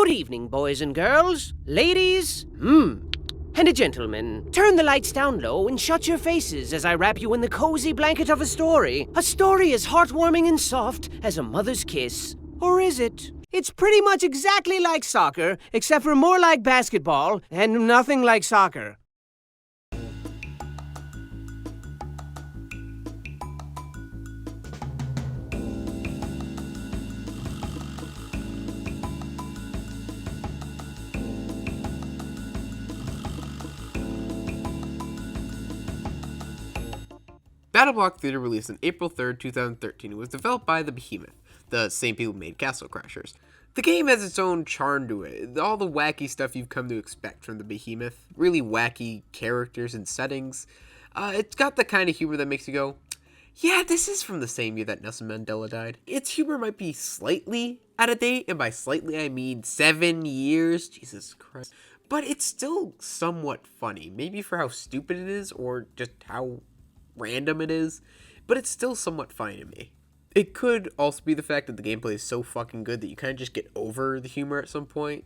Good evening, boys and girls, ladies, and gentlemen. Turn the lights down low and shut your faces as I wrap you in the cozy blanket of a story. A story as heartwarming and soft as a mother's kiss. Or is it? It's pretty much exactly like soccer, except for more like basketball and nothing like soccer. BattleBlock Theater released on April 3rd, 2013. It was developed by the Behemoth, the same people who made Castle Crashers. The game has its own charm to it. All the wacky stuff you've come to expect from the Behemoth. Really wacky characters and settings. It's got the kind of humor that makes you go, yeah, this is from the same year that Nelson Mandela died. Its humor might be slightly out of date, and by slightly I mean 7 years. Jesus Christ. But it's still somewhat funny. Maybe for how stupid it is, or just how random it is, but it's still somewhat funny to me. It could also be the fact that the gameplay is so fucking good that you kind of just get over the humor at some point.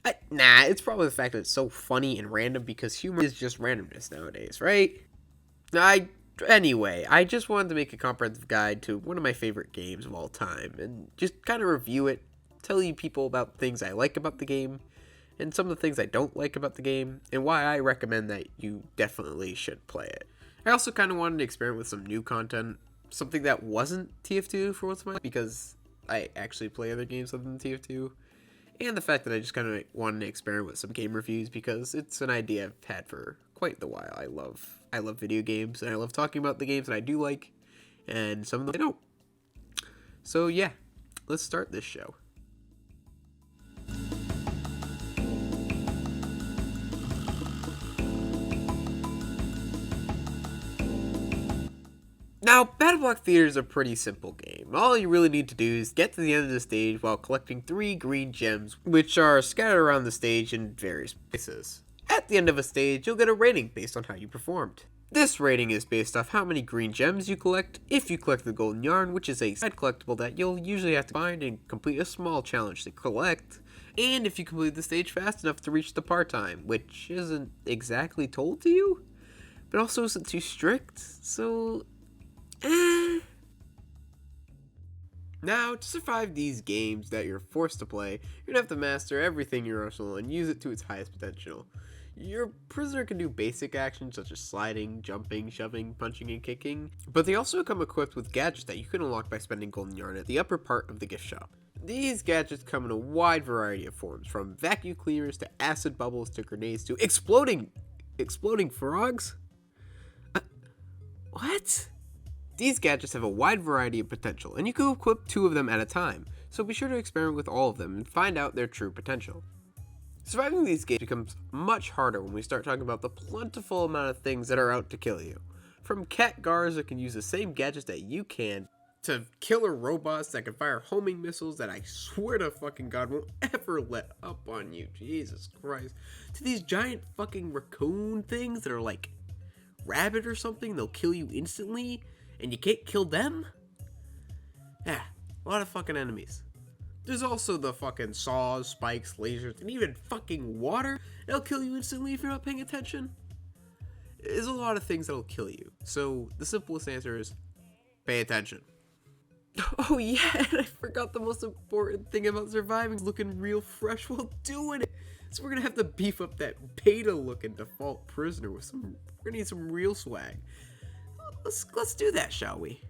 It's probably the fact that it's so funny and random, because humor is just randomness nowadays, right? Anyway, I just wanted to make a comprehensive guide to one of my favorite games of all time, and just kind of review it, tell you people about things I like about the game, and some of the things I don't like about the game, and why I recommend that you definitely should play it. I also kind of wanted to experiment with some new content, something that wasn't TF2 for once in my life, because I actually play other games other than TF2, and the fact that I just kind of wanted to experiment with some game reviews, because it's an idea I've had for quite a while. I love video games, and I love talking about the games that I do like, and some of them I don't. So yeah, let's start this show. Now, BattleBlock Theater is a pretty simple game. All you really need to do is get to the end of the stage while collecting 3 green gems, which are scattered around the stage in various places. At the end of a stage, you'll get a rating based on how you performed. This rating is based off how many green gems you collect, if you collect the golden yarn, which is a side collectible that you'll usually have to find and complete a small challenge to collect, and if you complete the stage fast enough to reach the part time, which isn't exactly told to you, but also isn't too strict, so Now, to survive these games that you're forced to play, you're gonna have to master everything in your arsenal and use it to its highest potential. Your prisoner can do basic actions such as sliding, jumping, shoving, punching, and kicking, but they also come equipped with gadgets that you can unlock by spending golden yarn at the upper part of the gift shop. These gadgets come in a wide variety of forms, from vacuum cleaners to acid bubbles to grenades to exploding frogs? What? These gadgets have a wide variety of potential, and you can equip 2 of them at a time, so be sure to experiment with all of them and find out their true potential. Surviving these games becomes much harder when we start talking about the plentiful amount of things that are out to kill you. From cat guards that can use the same gadgets that you can, to killer robots that can fire homing missiles that I swear to fucking God won't ever let up on you, Jesus Christ, to these giant fucking raccoon things that are like rabbit or something, they'll kill you instantly, and you can't kill them? Yeah, a lot of fucking enemies. There's also the fucking saws, spikes, lasers, and even fucking water that'll kill you instantly if you're not paying attention. There's a lot of things that'll kill you, so the simplest answer is pay attention. Oh yeah, and I forgot the most important thing about surviving, looking real fresh while doing it. So we're gonna have to beef up that beta-looking default prisoner with we're gonna need some real swag. Let's do that, shall we?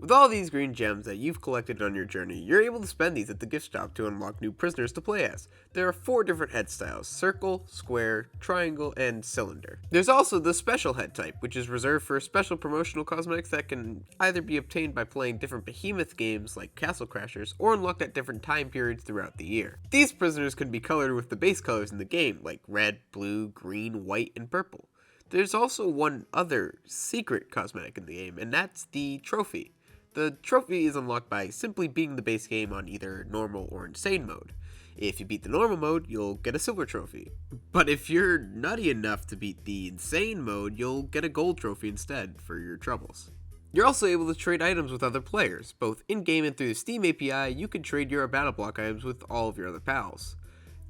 With all these green gems that you've collected on your journey, you're able to spend these at the gift shop to unlock new prisoners to play as. There are 4 different head styles: circle, square, triangle, and cylinder. There's also the special head type, which is reserved for special promotional cosmetics that can either be obtained by playing different Behemoth games like Castle Crashers, or unlocked at different time periods throughout the year. These prisoners can be colored with the base colors in the game, like red, blue, green, white, and purple. There's also one other secret cosmetic in the game, and that's the trophy. The trophy is unlocked by simply beating the base game on either normal or insane mode. If you beat the normal mode, you'll get a silver trophy. But if you're nutty enough to beat the insane mode, you'll get a gold trophy instead for your troubles. You're also able to trade items with other players. Both in-game and through the Steam API, you can trade your BattleBlock items with all of your other pals.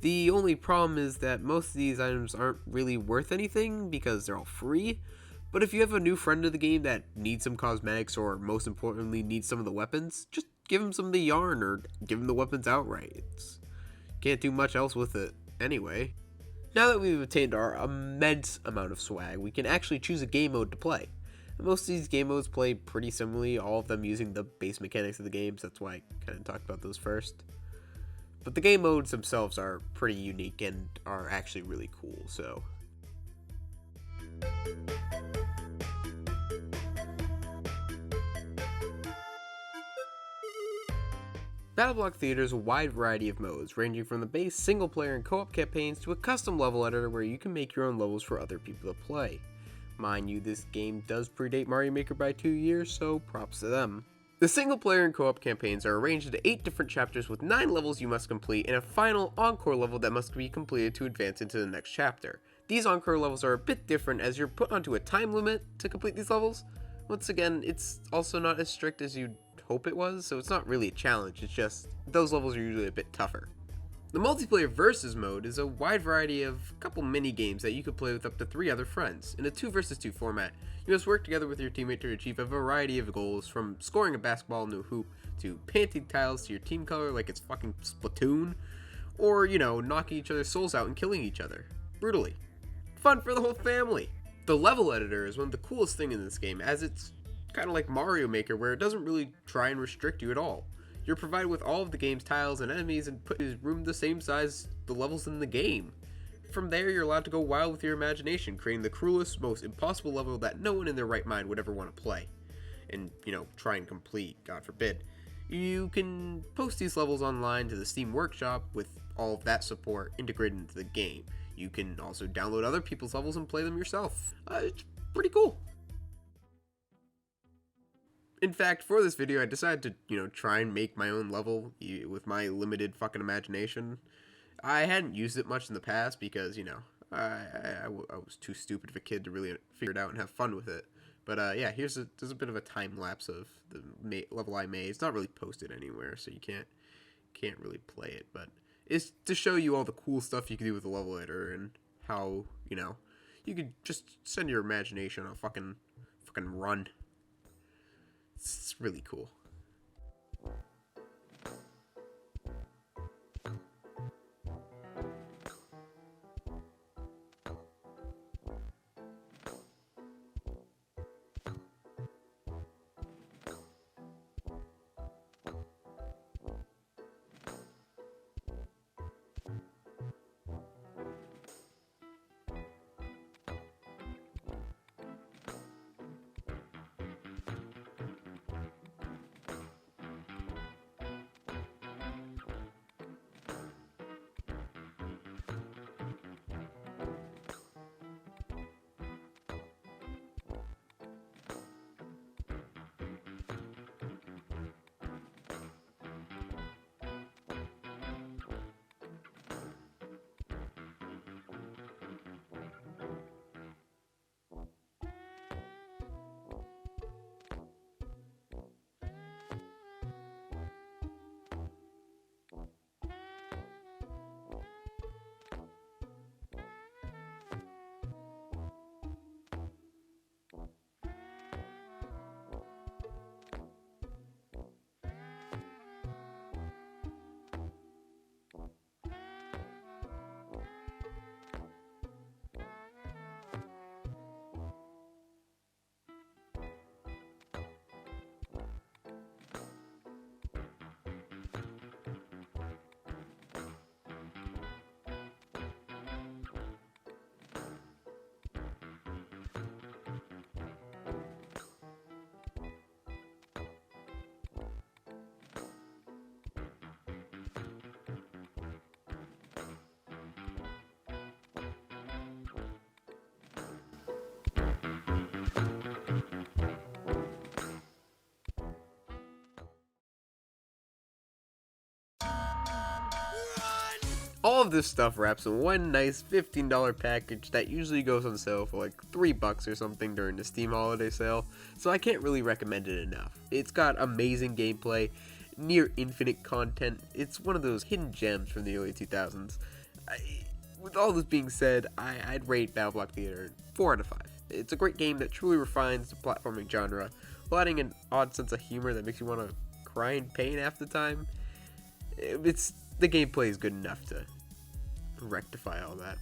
The only problem is that most of these items aren't really worth anything because they're all free, but if you have a new friend to the game that needs some cosmetics or most importantly needs some of the weapons, just give him some of the yarn or give him the weapons outright. Can't do much else with it anyway. Now that we've obtained our immense amount of swag, we can actually choose a game mode to play. Most of these game modes play pretty similarly, all of them using the base mechanics of the games, that's why I kind of talked about those first. But the game modes themselves are pretty unique and are actually really cool, so... BattleBlock theaters a wide variety of modes, ranging from the base single-player and co-op campaigns to a custom level editor where you can make your own levels for other people to play. Mind you, this game does predate Mario Maker by 2 years, so props to them. The single-player and co-op campaigns are arranged into 8 different chapters with 9 levels you must complete and a final encore level that must be completed to advance into the next chapter. These encore levels are a bit different as you're put onto a time limit to complete these levels. Once again, it's also not as strict as you'd hope it was, so it's not really a challenge, it's just those levels are usually a bit tougher. The multiplayer versus mode is a wide variety of couple mini games that you could play with up to 3 other friends. In a 2 versus 2 format, you must work together with your teammate to achieve a variety of goals, from scoring a basketball into a hoop, to painting tiles to your team color like it's fucking Splatoon, or, knocking each other's souls out and killing each other. Brutally. Fun for the whole family! The level editor is one of the coolest things in this game, as it's kind of like Mario Maker, where it doesn't really try and restrict you at all. You're provided with all of the game's tiles and enemies and put his room the same size the levels in the game. From there, you're allowed to go wild with your imagination, creating the cruelest, most impossible level that no one in their right mind would ever want to play. And, try and complete, God forbid. You can post these levels online to the Steam Workshop with all of that support integrated into the game. You can also download other people's levels and play them yourself. It's pretty cool. In fact, for this video, I decided to, try and make my own level with my limited fucking imagination. I hadn't used it much in the past because, I was too stupid of a kid to really figure it out and have fun with it. But, yeah, there's a bit of a time lapse of the level I made. It's not really posted anywhere, so you can't really play it. But it's to show you all the cool stuff you can do with the level editor and how, you could just send your imagination on a fucking run. It's really cool. All of this stuff wraps in one nice $15 package that usually goes on sale for like $3 or something during the Steam holiday sale, so I can't really recommend it enough. It's got amazing gameplay, near infinite content. It's one of those hidden gems from the early 2000s. With all this being said, I'd rate BattleBlock Theater 4 out of 5. It's a great game that truly refines the platforming genre, while adding an odd sense of humor that makes you want to cry in pain half the time. The gameplay is good enough to rectify all that.